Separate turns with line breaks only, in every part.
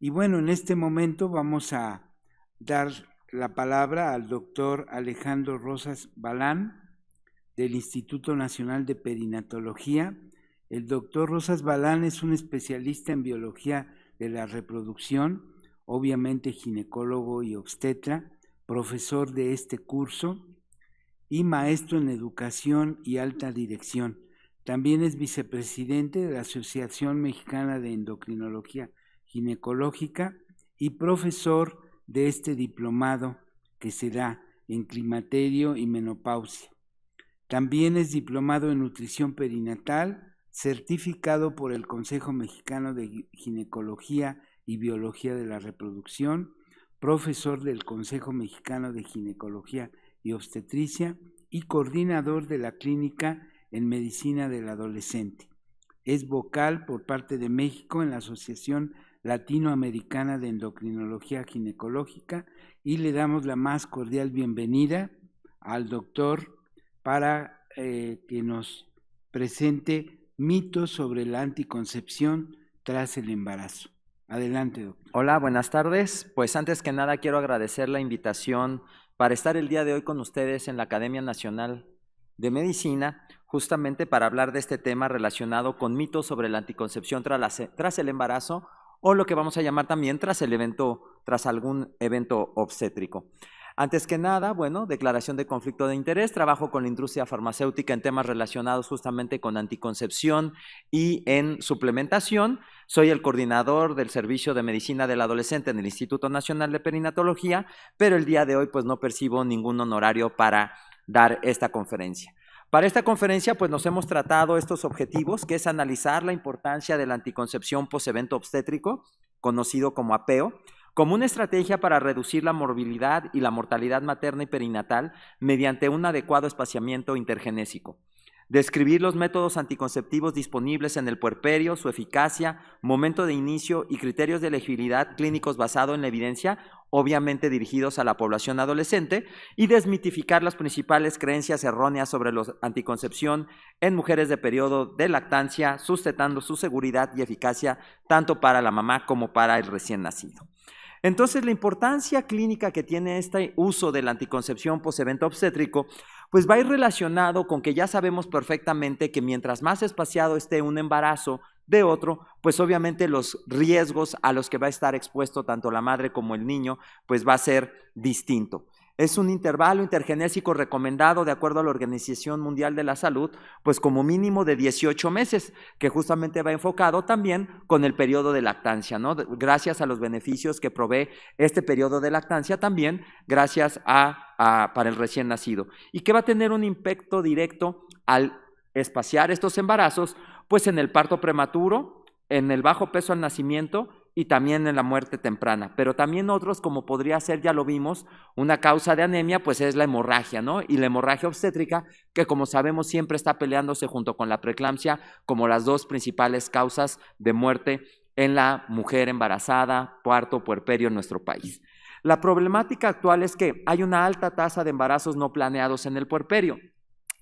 Y bueno, en este momento vamos a dar la palabra al doctor Alejandro Rosas Balán del Instituto Nacional de Perinatología. El doctor Rosas Balán es un especialista en biología de la reproducción, obviamente ginecólogo y obstetra, profesor de este curso y maestro en educación y alta dirección. También es vicepresidente de la Asociación Mexicana de Endocrinología Ginecológica y profesor de este diplomado que se da en climaterio y menopausia. También es diplomado en nutrición perinatal, certificado por el Consejo Mexicano de Ginecología y Biología de la Reproducción, profesor del Consejo Mexicano de Ginecología y Obstetricia y coordinador de la Clínica en Medicina del Adolescente. Es vocal por parte de México en la Asociación Latinoamericana de Endocrinología Ginecológica y le damos la más cordial bienvenida al doctor para que nos presente mitos sobre la anticoncepción tras el embarazo. Adelante, doctor.
Hola, buenas tardes. Pues antes que nada quiero agradecer la invitación para estar el día de hoy con ustedes en la Academia Nacional de Medicina, justamente para hablar de este tema relacionado con mitos sobre la anticoncepción tras el embarazo o lo que vamos a llamar también tras algún evento obstétrico. Antes que nada, bueno, declaración de conflicto de interés, trabajo con la industria farmacéutica en temas relacionados justamente con anticoncepción y en suplementación. Soy el coordinador del Servicio de Medicina del Adolescente en el Instituto Nacional de Perinatología, pero el día de hoy pues no percibo ningún honorario para dar esta conferencia. Para esta conferencia pues nos hemos tratado estos objetivos, que es analizar la importancia de la anticoncepción post-evento obstétrico, conocido como apeo, como una estrategia para reducir la morbilidad y la mortalidad materna y perinatal mediante un adecuado espaciamiento intergenésico. Describir los métodos anticonceptivos disponibles en el puerperio, su eficacia, momento de inicio y criterios de elegibilidad clínicos basados en la evidencia, obviamente dirigidos a la población adolescente, y desmitificar las principales creencias erróneas sobre la anticoncepción en mujeres de periodo de lactancia, sustentando su seguridad y eficacia tanto para la mamá como para el recién nacido. Entonces, la importancia clínica que tiene este uso de la anticoncepción post-evento obstétrico, pues va a ir relacionado con que ya sabemos perfectamente que mientras más espaciado esté un embarazo de otro, pues obviamente los riesgos a los que va a estar expuesto tanto la madre como el niño, pues va a ser distinto. Es un intervalo intergenésico recomendado de acuerdo a la Organización Mundial de la Salud, pues como mínimo de 18 meses, que justamente va enfocado también con el periodo de lactancia, ¿no? Gracias a los beneficios que provee este periodo de lactancia también, gracias para el recién nacido. Y que va a tener un impacto directo al espaciar estos embarazos, pues en el parto prematuro, en el bajo peso al nacimiento, y también en la muerte temprana, pero también otros como podría ser, ya lo vimos, una causa de anemia, pues es la hemorragia, ¿no? Y la hemorragia obstétrica, que como sabemos siempre está peleándose junto con la preeclampsia como las dos principales causas de muerte en la mujer embarazada, parto, puerperio en nuestro país. La problemática actual es que hay una alta tasa de embarazos no planeados en el puerperio.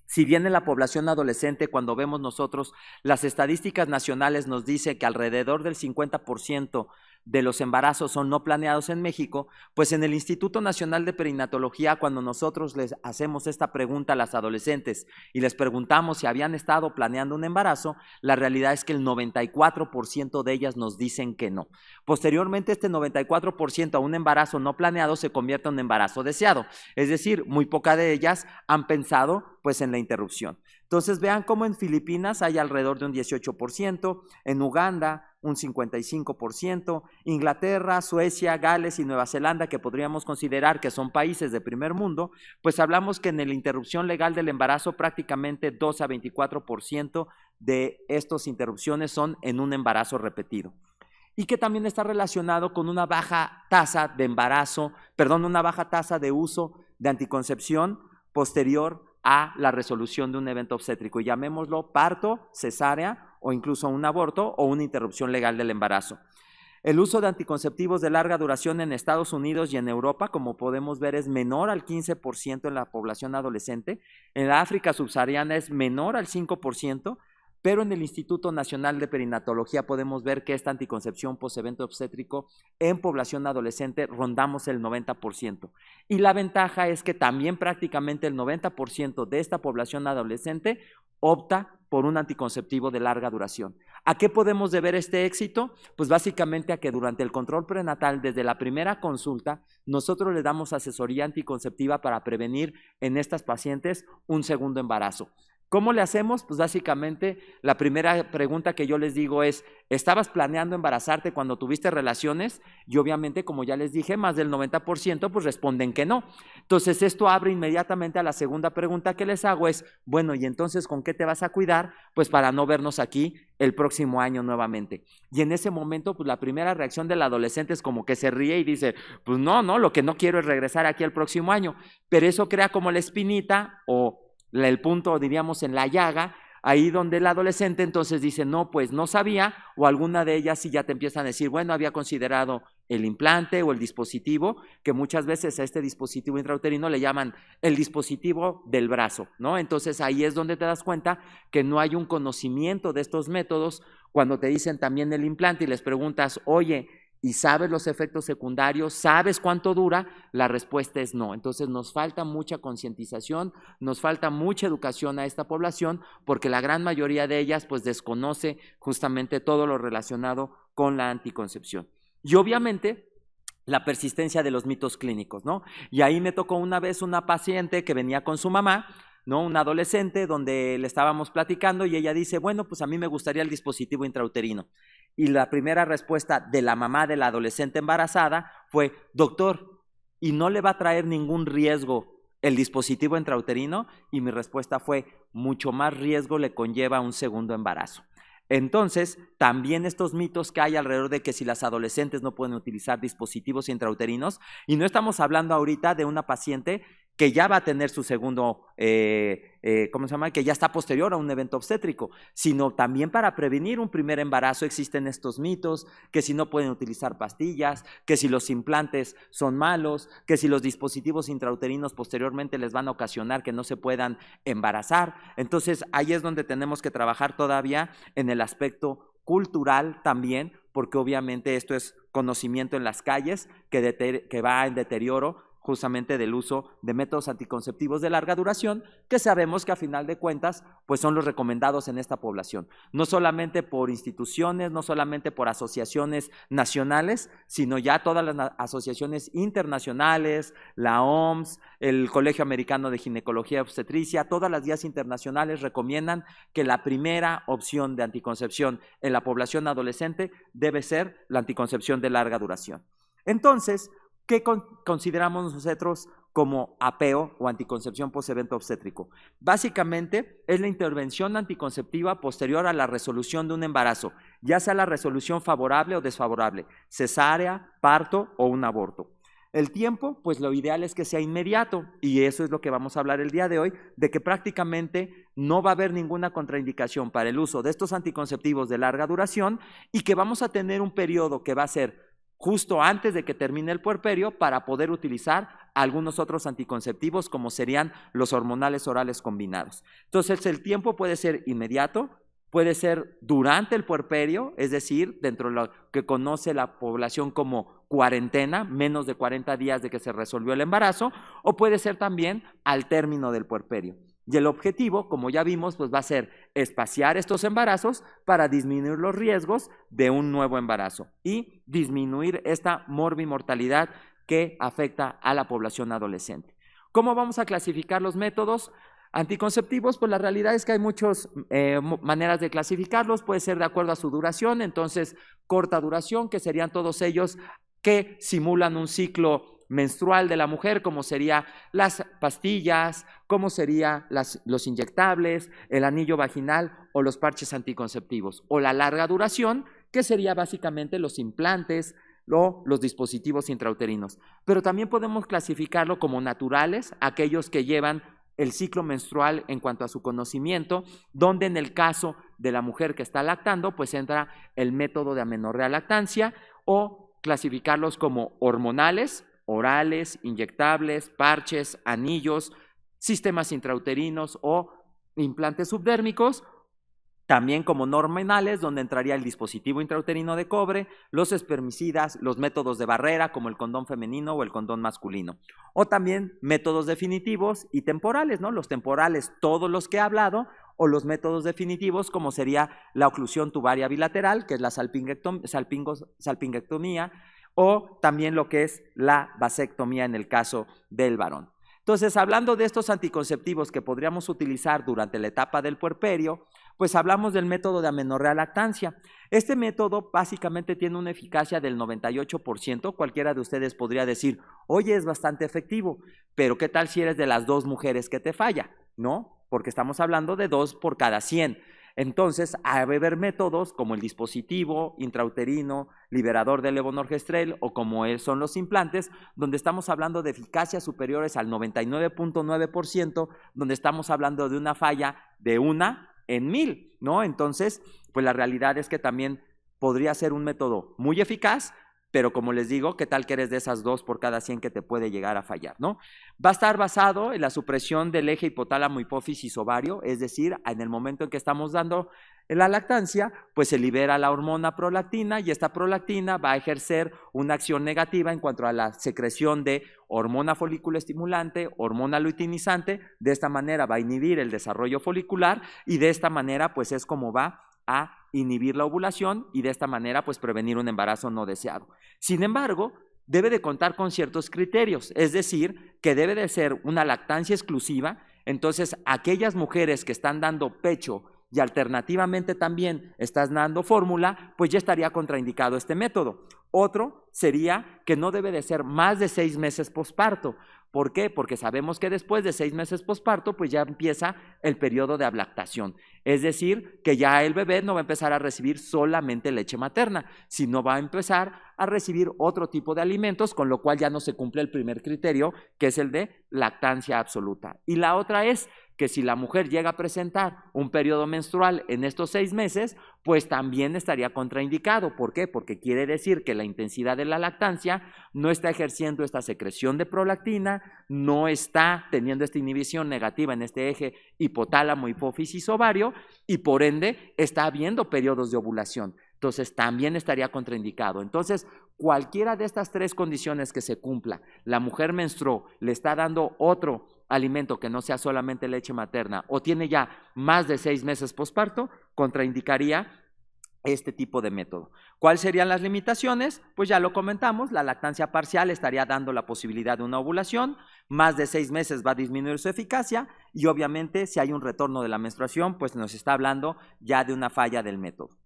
Si bien en la población adolescente, cuando vemos nosotros las estadísticas nacionales nos dice que alrededor del 50% de los embarazos son no planeados en México, pues en el Instituto Nacional de Perinatología, cuando nosotros les hacemos esta pregunta a las adolescentes y les preguntamos si habían estado planeando un embarazo, la realidad es que el 94% de ellas nos dicen que no. Posteriormente, este 94% a un embarazo no planeado se convierte en un embarazo deseado, es decir, muy pocas de ellas han pensado pues en la interrupción. Entonces vean cómo en Filipinas hay alrededor de un 18%, en Uganda un 55%, Inglaterra, Suecia, Gales y Nueva Zelanda, que podríamos considerar que son países de primer mundo, pues hablamos que en la interrupción legal del embarazo prácticamente 2 a 24% de estas interrupciones son en un embarazo repetido. Y que también está relacionado con una baja tasa de una baja tasa de uso de anticoncepción posterior a la resolución de un evento obstétrico, llamémoslo parto, cesárea o incluso un aborto o una interrupción legal del embarazo. El uso de anticonceptivos de larga duración en Estados Unidos y en Europa, como podemos ver, es menor al 15% en la población adolescente. En la África subsahariana es menor al 5%, pero en el Instituto Nacional de Perinatología podemos ver que esta anticoncepción post-evento obstétrico en población adolescente rondamos el 90%. Y la ventaja es que también prácticamente el 90% de esta población adolescente opta por un anticonceptivo de larga duración. ¿A qué podemos deber este éxito? Pues básicamente a que durante el control prenatal, desde la primera consulta, nosotros le damos asesoría anticonceptiva para prevenir en estas pacientes un segundo embarazo. ¿Cómo le hacemos? Pues básicamente la primera pregunta que yo les digo es, ¿estabas planeando embarazarte cuando tuviste relaciones? Y obviamente, como ya les dije, más del 90% pues responden que no. Entonces esto abre inmediatamente a la segunda pregunta que les hago es, bueno, ¿y entonces con qué te vas a cuidar? Pues para no vernos aquí el próximo año nuevamente. Y en ese momento, pues la primera reacción del adolescente es como que se ríe y dice, pues no, lo que no quiero es regresar aquí el próximo año. Pero eso crea como la espinita o el punto, diríamos, en la llaga, ahí donde el adolescente entonces dice, no, pues no sabía, o alguna de ellas sí ya te empiezan a decir, bueno, había considerado el implante o el dispositivo, que muchas veces a este dispositivo intrauterino le llaman el dispositivo del brazo, ¿no? Entonces ahí es donde te das cuenta que no hay un conocimiento de estos métodos. Cuando te dicen también el implante y les preguntas, oye, ¿y sabes los efectos secundarios? ¿Sabes cuánto dura? La respuesta es no. Entonces nos falta mucha concientización, nos falta mucha educación a esta población porque la gran mayoría de ellas pues desconoce justamente todo lo relacionado con la anticoncepción. Y obviamente la persistencia de los mitos clínicos, ¿no? Y ahí me tocó una vez una paciente que venía con su mamá, ¿no? Una adolescente donde le estábamos platicando y ella dice, bueno, pues a mí me gustaría el dispositivo intrauterino. Y la primera respuesta de la mamá de la adolescente embarazada fue, doctor, ¿y no le va a traer ningún riesgo el dispositivo intrauterino? Y mi respuesta fue, mucho más riesgo le conlleva un segundo embarazo. Entonces, también estos mitos que hay alrededor de que si las adolescentes no pueden utilizar dispositivos intrauterinos, y no estamos hablando ahorita de una paciente que ya va a tener su segundo, ¿cómo se llama? Que ya está posterior a un evento obstétrico, sino también para prevenir un primer embarazo existen estos mitos, que si no pueden utilizar pastillas, que si los implantes son malos, que si los dispositivos intrauterinos posteriormente les van a ocasionar que no se puedan embarazar. Entonces, ahí es donde tenemos que trabajar todavía en el aspecto cultural también, porque obviamente esto es conocimiento en las calles que va en deterioro justamente del uso de métodos anticonceptivos de larga duración, que sabemos que a final de cuentas pues son los recomendados en esta población, no solamente por instituciones, no solamente por asociaciones nacionales, sino ya todas las asociaciones internacionales, la OMS, el Colegio Americano de Ginecología y Obstetricia, todas las guías internacionales recomiendan que la primera opción de anticoncepción en la población adolescente debe ser la anticoncepción de larga duración. Entonces, ¿qué consideramos nosotros como apeo o anticoncepción post-evento obstétrico? Básicamente es la intervención anticonceptiva posterior a la resolución de un embarazo, ya sea la resolución favorable o desfavorable, cesárea, parto o un aborto. El tiempo, pues lo ideal es que sea inmediato y eso es lo que vamos a hablar el día de hoy, de que prácticamente no va a haber ninguna contraindicación para el uso de estos anticonceptivos de larga duración y que vamos a tener un periodo que va a ser justo antes de que termine el puerperio para poder utilizar algunos otros anticonceptivos como serían los hormonales orales combinados. Entonces el tiempo puede ser inmediato, puede ser durante el puerperio, es decir, dentro de lo que conoce la población como cuarentena, menos de 40 días de que se resolvió el embarazo, o puede ser también al término del puerperio. Y el objetivo, como ya vimos, pues va a ser espaciar estos embarazos para disminuir los riesgos de un nuevo embarazo y disminuir esta morbimortalidad que afecta a la población adolescente. ¿Cómo vamos a clasificar los métodos anticonceptivos? Pues la realidad es que hay muchas maneras de clasificarlos, puede ser de acuerdo a su duración, entonces corta duración, que serían todos ellos que simulan un ciclo menstrual de la mujer, como serían las pastillas, como serían los inyectables, el anillo vaginal o los parches anticonceptivos, o la larga duración, que sería básicamente los implantes o los dispositivos intrauterinos. Pero también podemos clasificarlo como naturales, aquellos que llevan el ciclo menstrual en cuanto a su conocimiento, donde en el caso de la mujer que está lactando, pues entra el método de amenorrea lactancia, o clasificarlos como hormonales, orales, inyectables, parches, anillos, sistemas intrauterinos o implantes subdérmicos, También como no hormonales, donde entraría el dispositivo intrauterino de cobre, los espermicidas, los métodos de barrera como el condón femenino o el condón masculino. O también métodos definitivos y temporales, ¿no? Los temporales, todos los que he hablado, o los métodos definitivos como sería la oclusión tubaria bilateral, que es la salpingectomía, o también lo que es la vasectomía en el caso del varón. Entonces, hablando de estos anticonceptivos que podríamos utilizar durante la etapa del puerperio, pues hablamos del método de amenorrea lactancia. Este método básicamente tiene una eficacia del 98%. Cualquiera de ustedes podría decir, oye, es bastante efectivo, pero ¿qué tal si eres de las 2 mujeres que te falla? ¿No? Porque estamos hablando de 2 por cada 100. Entonces, hay que haber métodos como el dispositivo intrauterino, liberador de levonorgestrel o como son los implantes, donde estamos hablando de eficacias superiores al 99.9%, donde estamos hablando de una falla de 1 en 1000, ¿no? Entonces, pues la realidad es que también podría ser un método muy eficaz, pero como les digo, ¿qué tal que eres de esas 2 por cada 100 que te puede llegar a fallar, ¿no? Va a estar basado en la supresión del eje hipotálamo, hipófisis, ovario, es decir, en el momento en que estamos dando la lactancia, pues se libera la hormona prolactina y esta prolactina va a ejercer una acción negativa en cuanto a la secreción de hormona folículo estimulante, hormona luteinizante. De esta manera va a inhibir el desarrollo folicular y de esta manera pues es como va a inhibir la ovulación y de esta manera pues prevenir un embarazo no deseado. Sin embargo, debe de contar con ciertos criterios, es decir, que debe de ser una lactancia exclusiva. Entonces, aquellas mujeres que están dando pecho y alternativamente también estás dando fórmula, pues ya estaría contraindicado este método. Otro sería que no debe de ser más de 6 meses posparto. ¿Por qué? Porque sabemos que después de 6 meses posparto, pues ya empieza el periodo de ablactación. Es decir, que ya el bebé no va a empezar a recibir solamente leche materna, sino va a empezar a recibir otro tipo de alimentos, con lo cual ya no se cumple el primer criterio, que es el de lactancia absoluta. Y la otra es que si la mujer llega a presentar un periodo menstrual en estos 6 meses, pues también estaría contraindicado. ¿Por qué? Porque quiere decir que la intensidad de la lactancia no está ejerciendo esta secreción de prolactina, no está teniendo esta inhibición negativa en este eje hipotálamo, hipófisis, ovario, y por ende está habiendo periodos de ovulación. Entonces también estaría contraindicado. Entonces, cualquiera de estas 3 condiciones que se cumpla, la mujer menstruó, le está dando otro alimento que no sea solamente leche materna o tiene ya más de 6 meses posparto, contraindicaría este tipo de método. ¿Cuáles serían las limitaciones? Pues ya lo comentamos, la lactancia parcial estaría dando la posibilidad de una ovulación, más de 6 meses va a disminuir su eficacia y obviamente si hay un retorno de la menstruación, pues nos está hablando ya de una falla del método.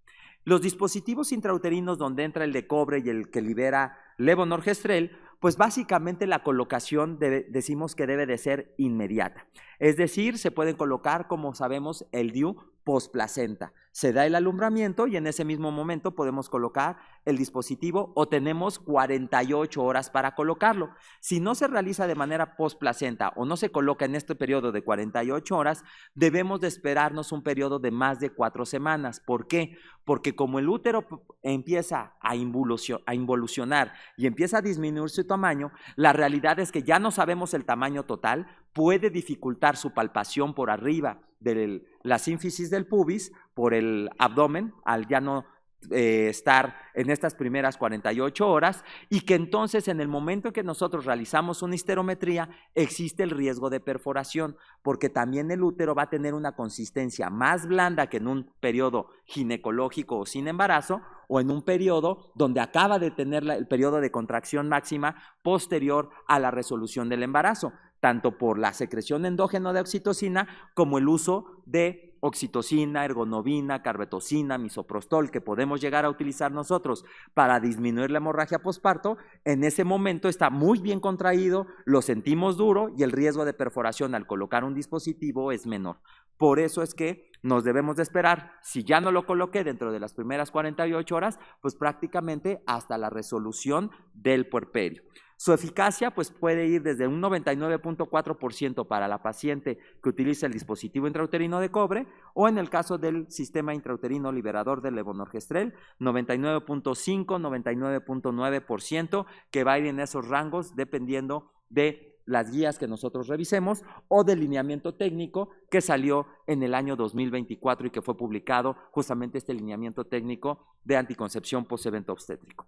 Los dispositivos intrauterinos donde entra el de cobre y el que libera levonorgestrel, pues básicamente la colocación decimos que debe de ser inmediata. Es decir, se pueden colocar, como sabemos, el DIU posplacenta. Se da el alumbramiento y en ese mismo momento podemos colocar el dispositivo o tenemos 48 horas para colocarlo. Si no se realiza de manera posplacenta o no se coloca en este periodo de 48 horas, debemos de esperarnos un periodo de más de 4 semanas. ¿Por qué? Porque como el útero empieza a involucionar y empieza a disminuir su tamaño, la realidad es que ya no sabemos el tamaño total, puede dificultar su palpación por arriba de la sínfisis del pubis, por el abdomen, al ya no estar en estas primeras 48 horas y que entonces en el momento en que nosotros realizamos una histerometría existe el riesgo de perforación porque también el útero va a tener una consistencia más blanda que en un periodo ginecológico o sin embarazo o en un periodo donde acaba de tener el periodo de contracción máxima posterior a la resolución del embarazo, tanto por la secreción endógena de oxitocina como el uso de oxitocina, ergonovina, carbetocina, misoprostol, que podemos llegar a utilizar nosotros para disminuir la hemorragia posparto. En ese momento está muy bien contraído, lo sentimos duro y el riesgo de perforación al colocar un dispositivo es menor. Por eso es que nos debemos de esperar, si ya no lo coloqué dentro de las primeras 48 horas, pues prácticamente hasta la resolución del puerperio. Su eficacia pues puede ir desde un 99.4% para la paciente que utiliza el dispositivo intrauterino de cobre o en el caso del sistema intrauterino liberador del levonorgestrel, 99.5, 99.9%, que va a ir en esos rangos dependiendo de las guías que nosotros revisemos o del lineamiento técnico que salió en el año 2024 y que fue publicado justamente este lineamiento técnico de anticoncepción post-evento obstétrico.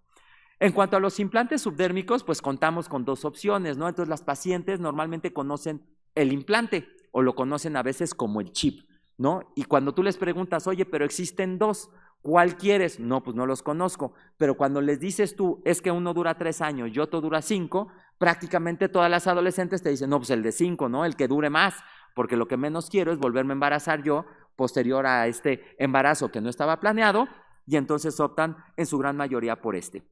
En cuanto a los implantes subdérmicos, pues contamos con dos opciones, ¿no? Entonces las pacientes normalmente conocen el implante o lo conocen a veces como el chip, ¿no? Y cuando tú les preguntas, oye, pero existen dos, ¿cuál quieres? No, pues no los conozco, pero cuando les dices tú, es que uno dura 3 años y otro dura 5, prácticamente todas las adolescentes te dicen, no, pues el de 5, ¿no? El que dure más, porque lo que menos quiero es volverme a embarazar yo posterior a este embarazo que no estaba planeado, y entonces optan en su gran mayoría por este.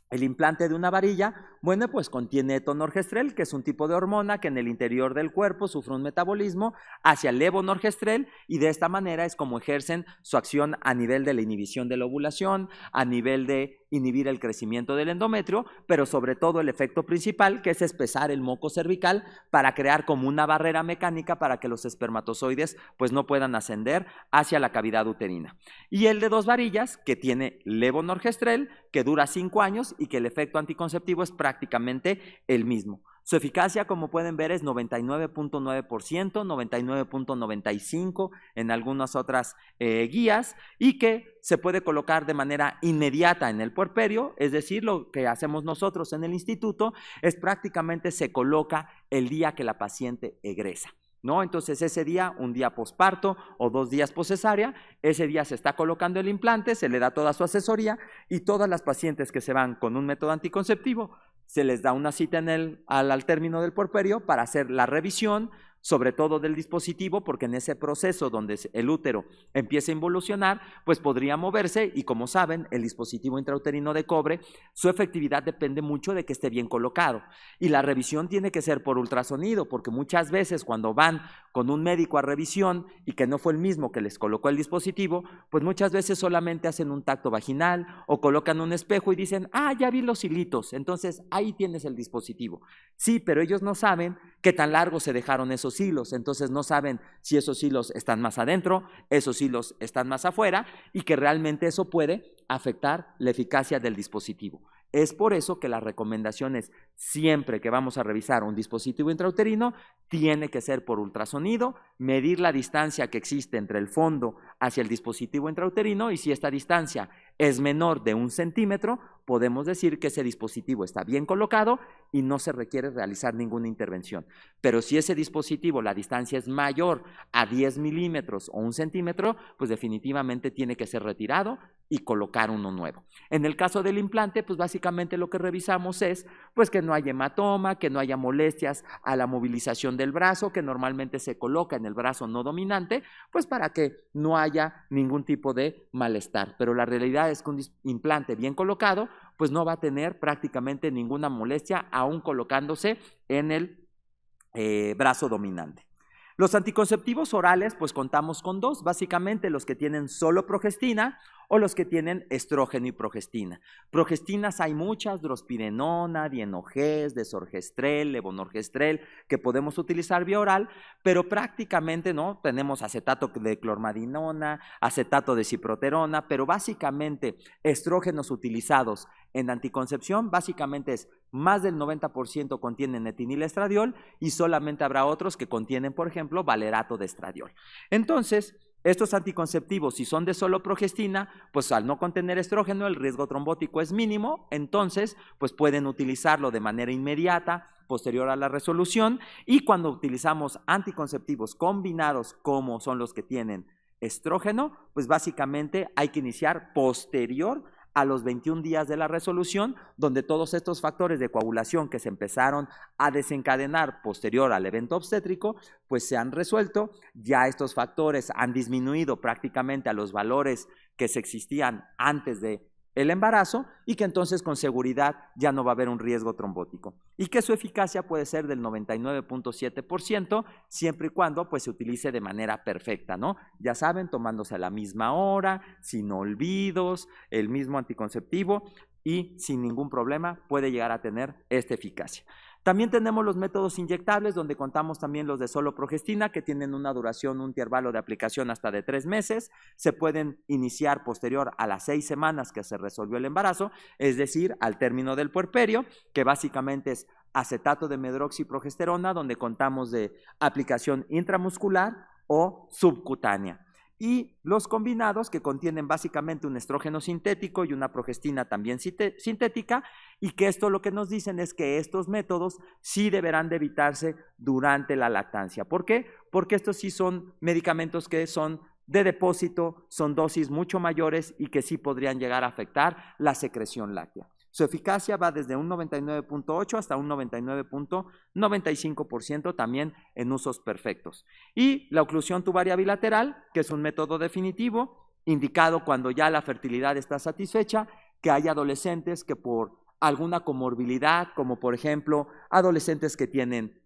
El implante de una varilla, bueno, pues contiene etonorgestrel, que es un tipo de hormona que en el interior del cuerpo sufre un metabolismo hacia el levonorgestrel, y de esta manera es como ejercen su acción a nivel de la inhibición de la ovulación, a nivel de inhibir el crecimiento del endometrio, pero sobre todo el efecto principal, que es espesar el moco cervical para crear como una barrera mecánica para que los espermatozoides pues no puedan ascender hacia la cavidad uterina. Y el de 2 varillas, que tiene levonorgestrel, que dura 5 años y que el efecto anticonceptivo es prácticamente el mismo. Su eficacia, como pueden ver, es 99.9%, 99.95% en algunas otras guías, y que se puede colocar de manera inmediata en el puerperio, es decir, lo que hacemos nosotros en el instituto es prácticamente se coloca el día que la paciente egresa, ¿no? Entonces ese día, un día posparto o 2 días poscesárea, ese día se está colocando el implante, se le da toda su asesoría, y todas las pacientes que se van con un método anticonceptivo se les da una cita al término del puerperio para hacer la revisión, sobre todo del dispositivo, porque en ese proceso donde el útero empieza a involucionar, pues podría moverse, y como saben, el dispositivo intrauterino de cobre, su efectividad depende mucho de que esté bien colocado, y la revisión tiene que ser por ultrasonido, porque muchas veces cuando van con un médico a revisión y que no fue el mismo que les colocó el dispositivo, pues muchas veces solamente hacen un tacto vaginal o colocan un espejo y dicen, ah, ya vi los hilitos, entonces ahí tienes el dispositivo. Sí, pero ellos no saben qué tan largos se dejaron esos hilos, entonces no saben si esos hilos están más adentro, esos hilos están más afuera, y que realmente eso puede afectar la eficacia del dispositivo. Es por eso que las recomendaciones, siempre que vamos a revisar un dispositivo intrauterino, tiene que ser por ultrasonido, medir la distancia que existe entre el fondo hacia el dispositivo intrauterino, y si esta distancia es menor de 1 centímetro, podemos decir que ese dispositivo está bien colocado y no se requiere realizar ninguna intervención. Pero si ese dispositivo, la distancia es mayor a 10 milímetros o 1 centímetro, pues definitivamente tiene que ser retirado y colocar uno nuevo. En el caso del implante, pues básicamente lo que revisamos es pues que no haya hematoma, que no haya molestias a la movilización del brazo, que normalmente se coloca en el brazo no dominante, pues para que no haya ningún tipo de malestar. Pero la realidad es que un implante bien colocado pues no va a tener prácticamente ninguna molestia, aún colocándose en el brazo dominante. Los anticonceptivos orales, pues contamos con 2, básicamente los que tienen solo progestina o los que tienen estrógeno y progestina. Progestinas hay muchas, drospirenona, dienogés, desorgestrel, levonorgestrel, que podemos utilizar vía oral, pero prácticamente no, tenemos acetato de clormadinona, acetato de ciproterona, pero básicamente estrógenos utilizados en anticoncepción, básicamente es más del 90% contienen etinilestradiol, y solamente habrá otros que contienen, por ejemplo, valerato de estradiol. Entonces, estos anticonceptivos, si son de solo progestina, pues al no contener estrógeno, el riesgo trombótico es mínimo, entonces pues pueden utilizarlo de manera inmediata, posterior a la resolución, y cuando utilizamos anticonceptivos combinados, como son los que tienen estrógeno, pues básicamente hay que iniciar posterior a los 21 días de la resolución, donde todos estos factores de coagulación que se empezaron a desencadenar posterior al evento obstétrico, pues se han resuelto, ya estos factores han disminuido prácticamente a los valores que se existían antes de el embarazo, y que entonces con seguridad ya no va a haber un riesgo trombótico, y que su eficacia puede ser del 99.7%, siempre y cuando pues se utilice de manera perfecta, ¿no? Ya saben, tomándose a la misma hora, sin olvidos, el mismo anticonceptivo, y sin ningún problema puede llegar a tener esta eficacia. También tenemos los métodos inyectables, donde contamos también los de solo progestina, que tienen una duración, un intervalo de aplicación hasta de 3 meses. Se pueden iniciar posterior a las 6 semanas que se resolvió el embarazo, es decir, al término del puerperio, que básicamente es acetato de medroxiprogesterona, donde contamos de aplicación intramuscular o subcutánea. Y los combinados, que contienen básicamente un estrógeno sintético y una progestina también sintética, y que esto lo que nos dicen es que estos métodos sí deberán de evitarse durante la lactancia. ¿Por qué? Porque estos sí son medicamentos que son de depósito, son dosis mucho mayores y que sí podrían llegar a afectar la secreción láctea. Su eficacia va desde un 99.8 hasta un 99.95% también en usos perfectos. Y la oclusión tubaria bilateral, que es un método definitivo, indicado cuando ya la fertilidad está satisfecha, que hay adolescentes que por alguna comorbilidad, como por ejemplo adolescentes que tienen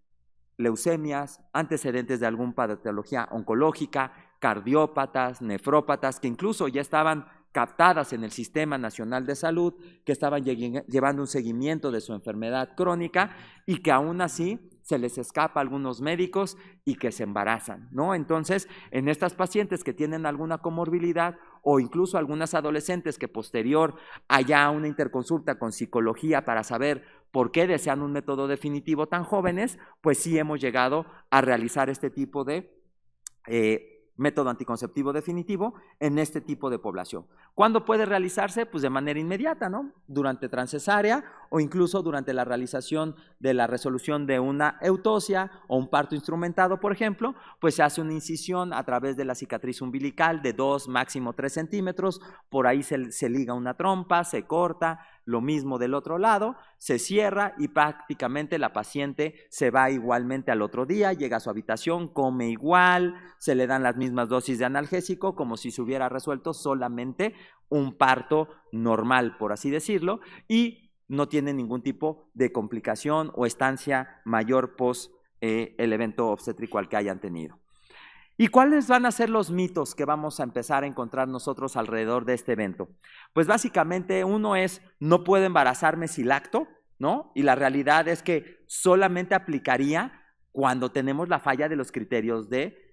leucemias, antecedentes de alguna patología oncológica, cardiópatas, nefrópatas, que incluso ya estaban captadas en el Sistema Nacional de Salud, que estaban llevando un seguimiento de su enfermedad crónica y que aún así se les escapa a algunos médicos y que se embarazan, ¿no? Entonces, en estas pacientes que tienen alguna comorbilidad o incluso algunas adolescentes que posterior haya una interconsulta con psicología para saber por qué desean un método definitivo tan jóvenes, pues sí hemos llegado a realizar este tipo de método anticonceptivo definitivo en este tipo de población. ¿Cuándo puede realizarse? Pues de manera inmediata, ¿no? Durante transcesárea o incluso durante la realización de la resolución de una eutosia o un parto instrumentado, por ejemplo, pues se hace una incisión a través de la cicatriz umbilical de 2, máximo 3 centímetros, por ahí se liga una trompa, se corta, lo mismo del otro lado, se cierra y prácticamente la paciente se va igualmente al otro día, llega a su habitación, come igual, se le dan las mismas dosis de analgésico como si se hubiera resuelto solamente un parto normal, por así decirlo, y no tiene ningún tipo de complicación o estancia mayor post el evento obstétrico al que hayan tenido. ¿Y cuáles van a ser los mitos que vamos a empezar a encontrar nosotros alrededor de este evento? Pues básicamente uno es, no puedo embarazarme si lacto, ¿no? Y la realidad es que solamente aplicaría cuando tenemos la falla de los criterios de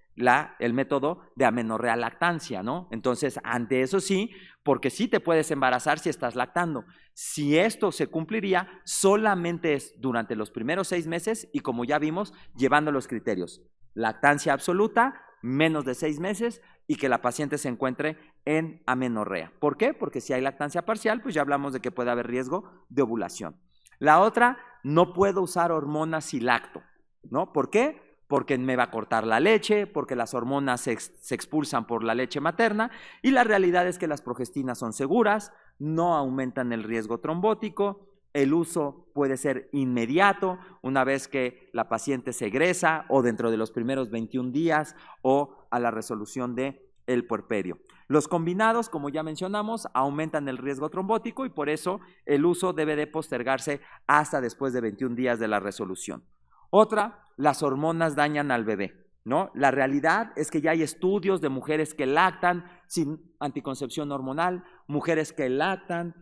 el método de amenorrea lactancia, ¿no? Entonces, ante eso sí, porque sí te puedes embarazar si estás lactando. Si esto se cumpliría, solamente es durante los primeros 6 meses y como ya vimos, llevando los criterios. Lactancia absoluta, menos de 6 meses y que la paciente se encuentre en amenorrea. ¿Por qué? Porque si hay lactancia parcial, pues ya hablamos de que puede haber riesgo de ovulación. La otra, no puedo usar hormonas si lacto, ¿no? ¿Por qué? Porque me va a cortar la leche, porque las hormonas se expulsan por la leche materna y la realidad es que las progestinas son seguras, no aumentan el riesgo trombótico. El uso puede ser inmediato, una vez que la paciente se egresa o dentro de los primeros 21 días o a la resolución del puerperio. Los combinados, como ya mencionamos, aumentan el riesgo trombótico y por eso el uso debe de postergarse hasta después de 21 días de la resolución. Otra, las hormonas dañan al bebé, ¿no? La realidad es que ya hay estudios de mujeres que lactan sin anticoncepción hormonal, mujeres que lactan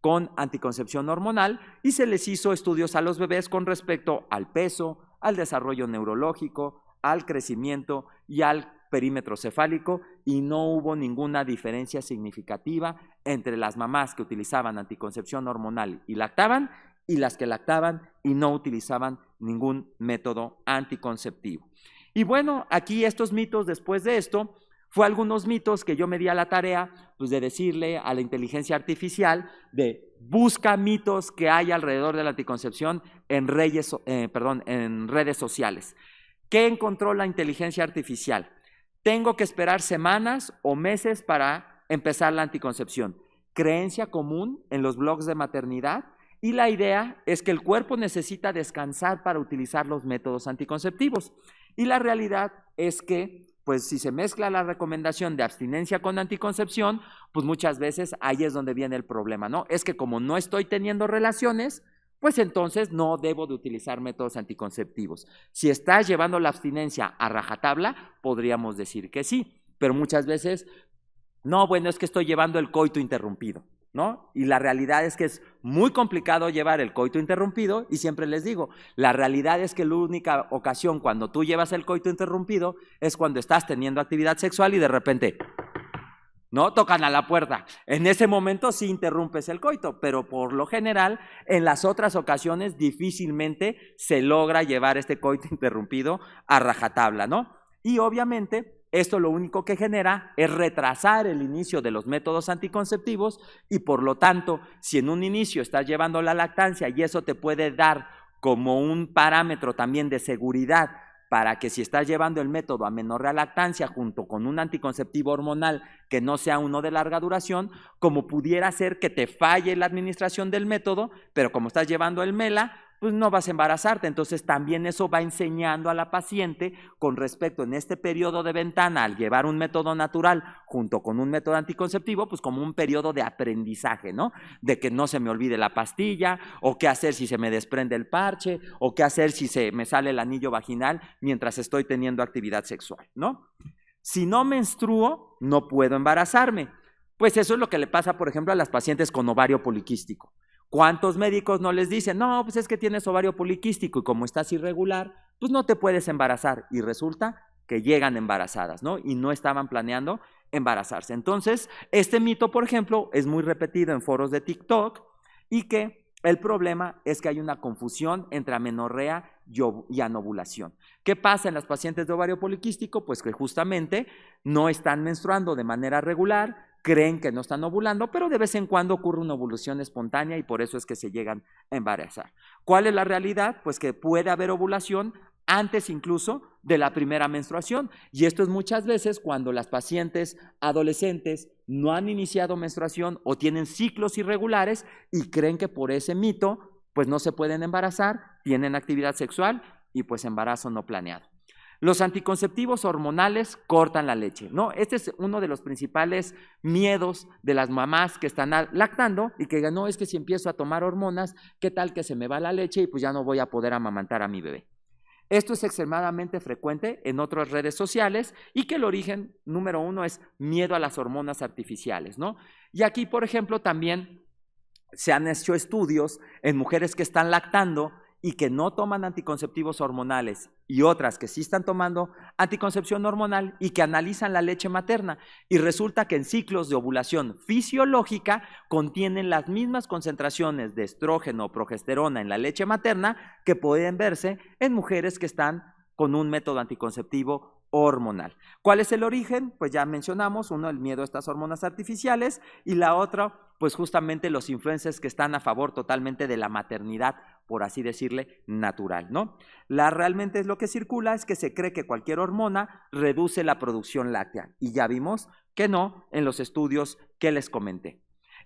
con anticoncepción hormonal y se les hizo estudios a los bebés con respecto al peso, al desarrollo neurológico, al crecimiento y al perímetro cefálico y no hubo ninguna diferencia significativa entre las mamás que utilizaban anticoncepción hormonal y lactaban y las que lactaban y no utilizaban ningún método anticonceptivo. Y bueno, aquí estos mitos después de esto fue algunos mitos que yo me di a la tarea pues, de decirle a la inteligencia artificial de busca mitos que hay alrededor de la anticoncepción en redes sociales. ¿Qué encontró la inteligencia artificial? Tengo que esperar semanas o meses para empezar la anticoncepción. Creencia común en los blogs de maternidad y la idea es que el cuerpo necesita descansar para utilizar los métodos anticonceptivos. Y la realidad es que pues si se mezcla la recomendación de abstinencia con anticoncepción, pues muchas veces ahí es donde viene el problema, ¿no? Es que como no estoy teniendo relaciones, pues entonces no debo de utilizar métodos anticonceptivos. Si estás llevando la abstinencia a rajatabla, podríamos decir que sí, pero muchas veces, no, bueno, es que estoy llevando el coito interrumpido, ¿no? Y la realidad es que es muy complicado llevar el coito interrumpido y siempre les digo, la realidad es que la única ocasión cuando tú llevas el coito interrumpido es cuando estás teniendo actividad sexual y de repente ¿no? Tocan a la puerta. En ese momento sí interrumpes el coito, pero por lo general, en las otras ocasiones difícilmente se logra llevar este coito interrumpido a rajatabla, ¿no? Y obviamente esto lo único que genera es retrasar el inicio de los métodos anticonceptivos y por lo tanto, si en un inicio estás llevando la lactancia y eso te puede dar como un parámetro también de seguridad para que si estás llevando el método amenorrea lactancia junto con un anticonceptivo hormonal que no sea uno de larga duración, como pudiera ser que te falle la administración del método, pero como estás llevando el MELA, pues no vas a embarazarte. Entonces también eso va enseñando a la paciente con respecto en este periodo de ventana al llevar un método natural junto con un método anticonceptivo, pues como un periodo de aprendizaje, ¿no? De que no se me olvide la pastilla, o qué hacer si se me desprende el parche, o qué hacer si se me sale el anillo vaginal mientras estoy teniendo actividad sexual, ¿no? Si no menstruo, no puedo embarazarme. Pues eso es lo que le pasa, por ejemplo, a las pacientes con ovario poliquístico. ¿Cuántos médicos no les dicen, no, pues es que tienes ovario poliquístico y como estás irregular, pues no te puedes embarazar? Y resulta que llegan embarazadas, ¿no? Y no estaban planeando embarazarse. Entonces, este mito, por ejemplo, es muy repetido en foros de TikTok y que el problema es que hay una confusión entre amenorrea y anovulación. ¿Qué pasa en las pacientes de ovario poliquístico? Pues que justamente no están menstruando de manera regular, creen que no están ovulando, pero de vez en cuando ocurre una ovulación espontánea y por eso es que se llegan a embarazar. ¿Cuál es la realidad? Pues que puede haber ovulación antes incluso de la primera menstruación. Y esto es muchas veces cuando las pacientes adolescentes no han iniciado menstruación o tienen ciclos irregulares y creen que por ese mito pues no se pueden embarazar, tienen actividad sexual y pues embarazo no planeado. Los anticonceptivos hormonales cortan la leche, ¿no? Este es uno de los principales miedos de las mamás que están lactando y que digan, no, es que si empiezo a tomar hormonas, ¿qué tal que se me va la leche y pues ya no voy a poder amamantar a mi bebé? Esto es extremadamente frecuente en otras redes sociales y que el origen número uno es miedo a las hormonas artificiales, ¿no? Y aquí, por ejemplo, también se han hecho estudios en mujeres que están lactando y que no toman anticonceptivos hormonales y otras que sí están tomando anticoncepción hormonal y que analizan la leche materna y resulta que en ciclos de ovulación fisiológica contienen las mismas concentraciones de estrógeno o progesterona en la leche materna que pueden verse en mujeres que están con un método anticonceptivo hormonal. ¿Cuál es el origen? Pues ya mencionamos, uno, el miedo a estas hormonas artificiales y la otra, pues justamente los influencers que están a favor totalmente de la maternidad, por así decirle, natural, ¿no? Realmente es lo que circula es que se cree que cualquier hormona reduce la producción láctea y ya vimos que no en los estudios que les comenté.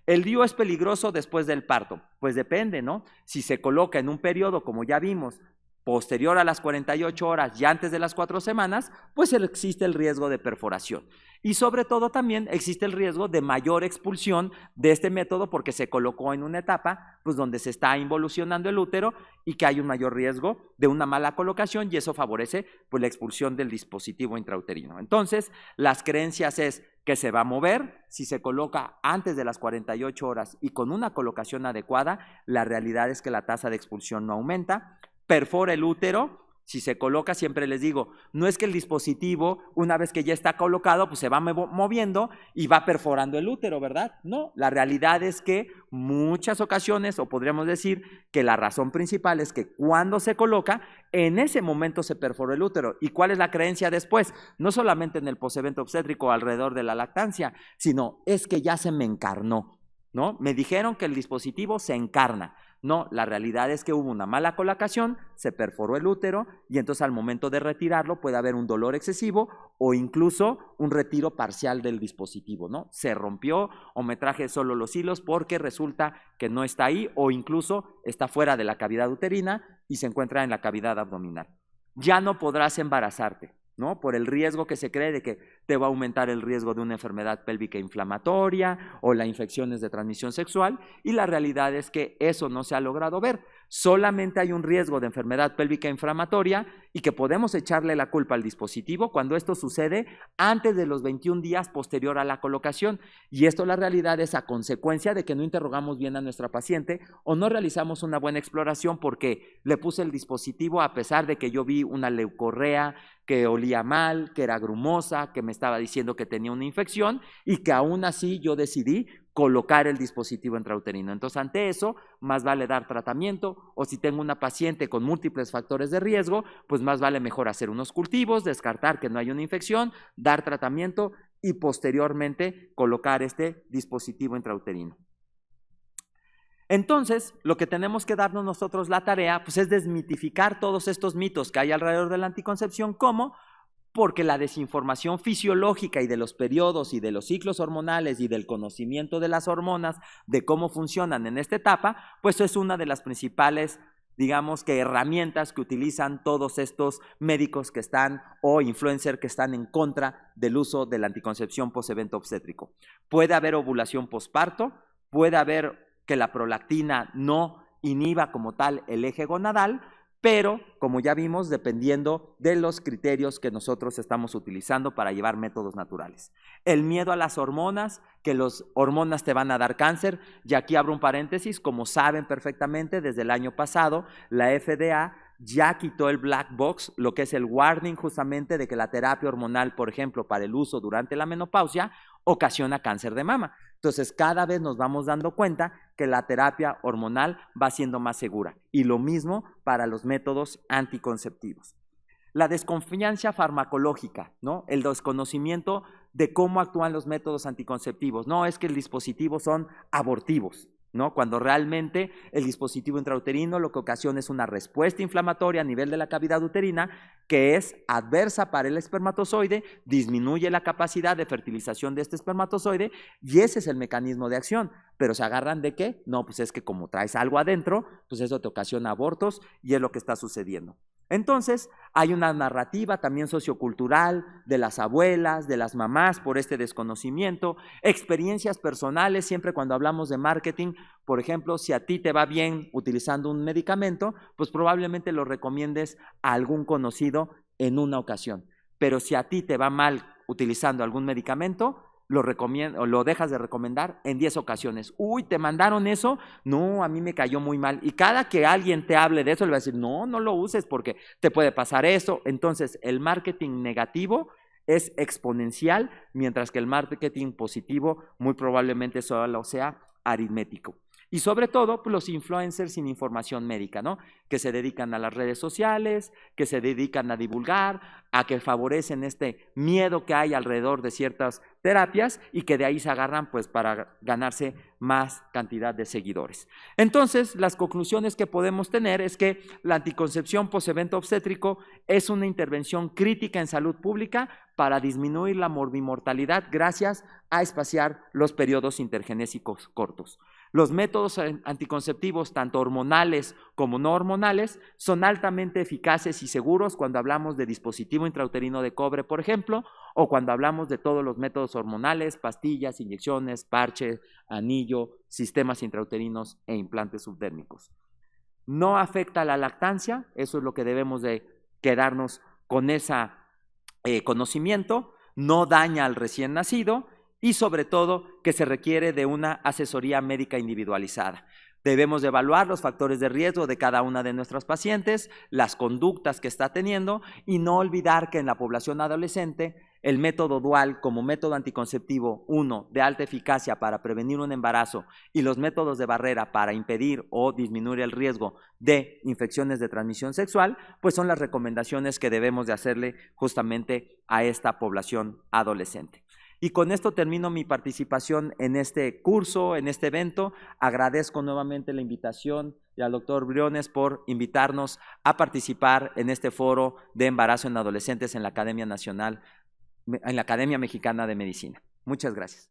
¿El DIU es peligroso después del parto? Pues depende, ¿no? Si se coloca en un periodo, como ya vimos, posterior a las 48 horas y antes de las 4 semanas, pues existe el riesgo de perforación. Y sobre todo también existe el riesgo de mayor expulsión de este método porque se colocó en una etapa pues donde se está involucionando el útero y que hay un mayor riesgo de una mala colocación y eso favorece pues la expulsión del dispositivo intrauterino. Entonces, las creencias es que se va a mover, si se coloca antes de las 48 horas y con una colocación adecuada, la realidad es que la tasa de expulsión no aumenta. Perfora el útero, si se coloca, siempre les digo, no es que el dispositivo, una vez que ya está colocado, pues se va moviendo y va perforando el útero, ¿verdad? No, la realidad es que muchas ocasiones, o podríamos decir que la razón principal es que cuando se coloca, en ese momento se perforó el útero. ¿Y cuál es la creencia después? No solamente en el posevento obstétrico alrededor de la lactancia, sino es que ya se me encarnó, ¿no? Me dijeron que el dispositivo se encarna. No, la realidad es que hubo una mala colocación, se perforó el útero y entonces al momento de retirarlo puede haber un dolor excesivo o incluso un retiro parcial del dispositivo, ¿no? Se rompió o me traje solo los hilos porque resulta que no está ahí o incluso está fuera de la cavidad uterina y se encuentra en la cavidad abdominal. Ya no podrás embarazarte, ¿no? Por el riesgo que se cree de que te va a aumentar el riesgo de una enfermedad pélvica inflamatoria o las infecciones de transmisión sexual y la realidad es que eso no se ha logrado ver. solamente hay un riesgo de enfermedad pélvica inflamatoria y que podemos echarle la culpa al dispositivo cuando esto sucede antes de los 21 días posterior a la colocación. Y esto la realidad es a consecuencia de que no interrogamos bien a nuestra paciente o no realizamos una buena exploración porque le puse el dispositivo a pesar de que yo vi una leucorrea, que olía mal, que era grumosa, que me estaba diciendo que tenía una infección y que aún así yo decidí colocar el dispositivo intrauterino. Entonces, ante eso, más vale dar tratamiento, o si tengo una paciente con múltiples factores de riesgo, pues más vale mejor hacer unos cultivos, descartar que no hay una infección, dar tratamiento y posteriormente colocar este dispositivo intrauterino. Entonces, lo que tenemos que darnos nosotros la tarea, pues es desmitificar todos estos mitos que hay alrededor de la anticoncepción. ¿Cómo? Porque la desinformación fisiológica y de los periodos y de los ciclos hormonales y del conocimiento de las hormonas, de cómo funcionan en esta etapa, pues es una de las principales, digamos que herramientas que utilizan todos estos médicos que están o influencers que están en contra del uso de la anticoncepción post-evento obstétrico. Puede haber ovulación posparto, puede haber que la prolactina no inhiba como tal el eje gonadal, pero como ya vimos, dependiendo de los criterios que nosotros estamos utilizando para llevar métodos naturales. El miedo a las hormonas, que las hormonas te van a dar cáncer, y aquí abro un paréntesis, como saben perfectamente, desde el año pasado la FDA ya quitó el black box, lo que es el warning justamente de que la terapia hormonal, por ejemplo, para el uso durante la menopausia, ocasiona cáncer de mama. Entonces, cada vez nos vamos dando cuenta que la terapia hormonal va siendo más segura. Y lo mismo para los métodos anticonceptivos. La desconfianza farmacológica, ¿no? El desconocimiento de cómo actúan los métodos anticonceptivos. No, es que el dispositivo son abortivos, ¿no? Cuando realmente el dispositivo intrauterino lo que ocasiona es una respuesta inflamatoria a nivel de la cavidad uterina que es adversa para el espermatozoide, disminuye la capacidad de fertilización de este espermatozoide y ese es el mecanismo de acción. Pero ¿se agarran de qué? No, pues es que como traes algo adentro, pues eso te ocasiona abortos y es lo que está sucediendo. Entonces, hay una narrativa también sociocultural de las abuelas, de las mamás por este desconocimiento, experiencias personales, siempre cuando hablamos de marketing, por ejemplo, si a ti te va bien utilizando un medicamento, pues probablemente lo recomiendes a algún conocido en una ocasión. Pero si a ti te va mal utilizando algún medicamento, lo dejas de recomendar en 10 ocasiones. Uy, ¿te mandaron eso? No, a mí me cayó muy mal. Y cada que alguien te hable de eso, le va a decir, no, no lo uses porque te puede pasar eso. Entonces, el marketing negativo es exponencial, mientras que el marketing positivo muy probablemente solo sea aritmético. Y sobre todo, pues, los influencers sin información médica, ¿no? Que se dedican a las redes sociales, que se dedican a divulgar, a que favorecen este miedo que hay alrededor de ciertas terapias y que de ahí se agarran pues para ganarse más cantidad de seguidores. Entonces, las conclusiones que podemos tener es que la anticoncepción post-evento obstétrico es una intervención crítica en salud pública para disminuir la morbimortalidad gracias a espaciar los periodos intergenésicos cortos. Los métodos anticonceptivos, tanto hormonales como no hormonales, son altamente eficaces y seguros cuando hablamos de dispositivo intrauterino de cobre, por ejemplo, o cuando hablamos de todos los métodos hormonales, pastillas, inyecciones, parches, anillo, sistemas intrauterinos e implantes subdérmicos. No afecta a la lactancia, eso es lo que debemos de quedarnos con ese conocimiento, no daña al recién nacido, y sobre todo que se requiere de una asesoría médica individualizada. Debemos de evaluar los factores de riesgo de cada una de nuestras pacientes, las conductas que está teniendo y no olvidar que en la población adolescente el método dual como método anticonceptivo, uno, de alta eficacia para prevenir un embarazo y los métodos de barrera para impedir o disminuir el riesgo de infecciones de transmisión sexual, pues son las recomendaciones que debemos de hacerle justamente a esta población adolescente. Y con esto termino mi participación en este curso, en este evento. Agradezco nuevamente la invitación y al doctor Briones por invitarnos a participar en este foro de embarazo en adolescentes en la Academia Nacional, en la Academia Mexicana de Medicina. Muchas gracias.